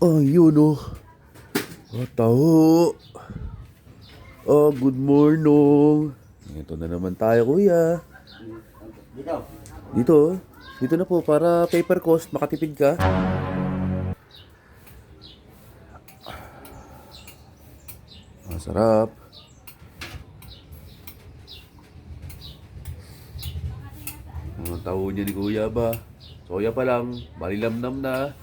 Ayun oh. Taho. Good morning. Ito na naman tayo, kuya. Dito. Dito. Dito na po para paper cost, makatipid ka. Masarap. Ang taho niya ni kuya ba? Soya pa lang, malilamnam na.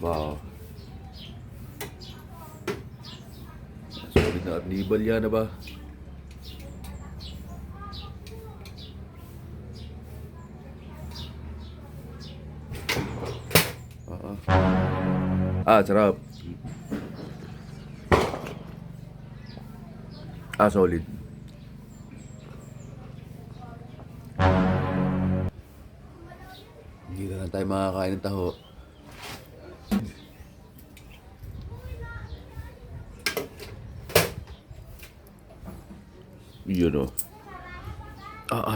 Wow. Solid na arnibal yan na ba? Sarap. Solid. Hindi na lang tayo makakain ng taho. Yun o.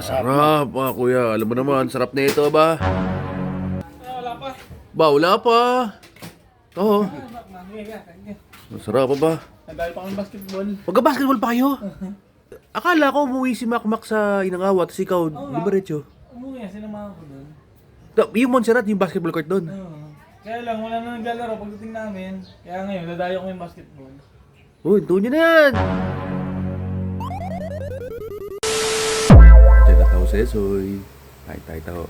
Sarap kuya. Alam mo naman, sarap na ito ba? Wala pa. Wala pa. Oo. Masarap ba? Nandali pa kami basketball. Magka-basketball pa kayo? Akala ko umuwi si Makmak sa Inangawa, tapos ikaw, diretso. Umuwi nga, sinamahan ko doon. Yung Montserrat, yung basketball court doon. Kaya lang, wala na naglalaro pagdating namin. Kaya ngayon, dadayo ko yung basketball. Uy, ito nyo na yan! Diyan na tao sesoy. Tayo tao.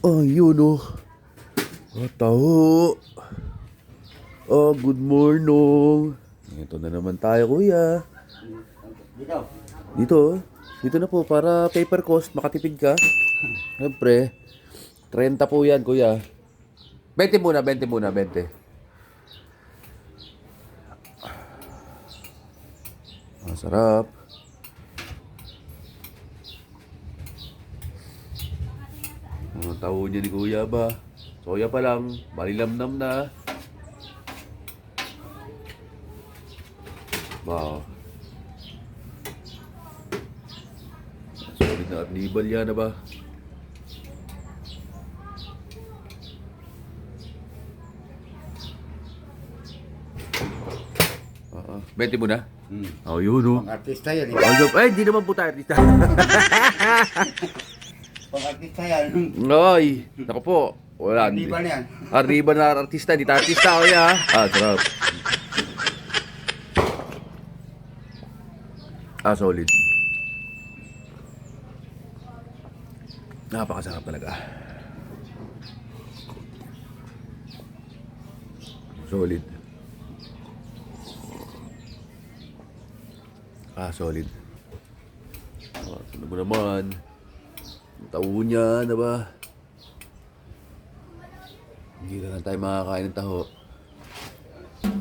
Ayun oh. Taho. Good morning. Ito na naman tayo, kuya. Dito. Dito. Dito na po para paper cost, makatipid ka. Siyempre, 30 po yan, kuya. 20 muna. Masarap. Ang taho niya ni kuya ba? Soya pa lang, malilamnam na. Wow. Solid na arnibal yan na ba? Bente mo na? Yun o. Pang-artista yan. Di naman po tayo artista. Pang-artista yan. Ay, naku po. Wala. Hindi ba na yan? Arriba na artista, hindi tayo artista, kuya. Sarap. Solid. Napakasarap talaga. Solid. Solid. Ano mo naman? Taho niya na ba? Hindi na lang tayo makakain ng taho.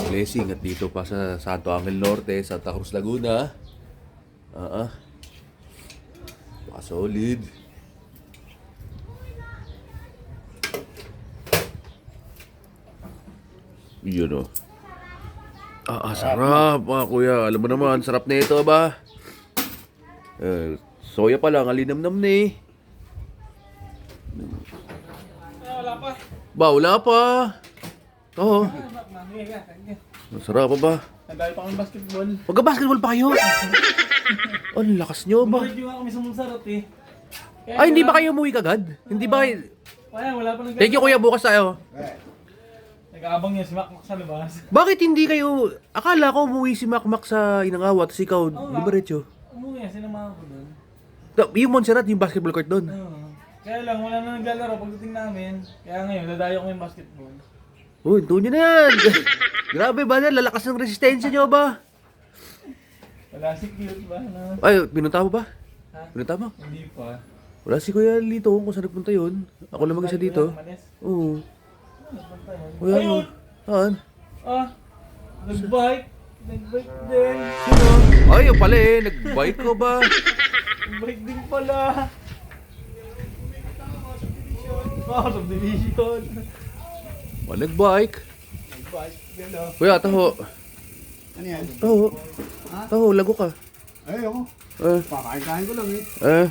Blessing at dito pa sa Santo Angel Norte, Santa Cruz, Laguna. Solid. Yun o. Sarap kuya. Alam mo naman, sarap na ito ba? Soya pa lang, alinamnam na eh. Wala pa. Wala pa. Oo. Masarap ba? Nandali pa kami basketball. Magka-basketball pa kayo? Ang lakas nyo ba? Bumalik nga kami sa Montserrat eh. Hindi ba kayo umuwi kagad? Hindi ba? Wala pa naglalaro. Thank you kuya, bukas tayo. Nag-aabang niya si Makmak sa labas. Bakit hindi kayo... Akala ko umuwi si Makmak sa Inangawa, tapos ikaw, diretso. Umuwi nga, sinamahan ko doon. Yung Montserrat, yung basketball court doon. Kaya lang, wala na naglalaro pagdating namin. Kaya ngayon, dadayo ko yung basketball. Uy, ito nyo na yan. Grabe ba yan? Lalakas ng resistensya nyo ba? Wala si cute ba? No? Pinunta mo ba? Ha? Pinunta mo? Hindi pa. Wala si Kuya Lito kung saan nagpunta yun. Ako lang mag-isa dito. Oo. Nagpunta yun. Kuya, Ayun! saan? Nag-bike. Nag-bike din. Yung pala nag-bike ko ba? Nag-bike din pala. Subdivision. Nag-bike. Nag-bike. Gano'n. Kuya, taho. Ano yan? Taho. Ha? Taho, lago ka. Ay, ako. Eh, Pakain-kain ko lang eh. eh.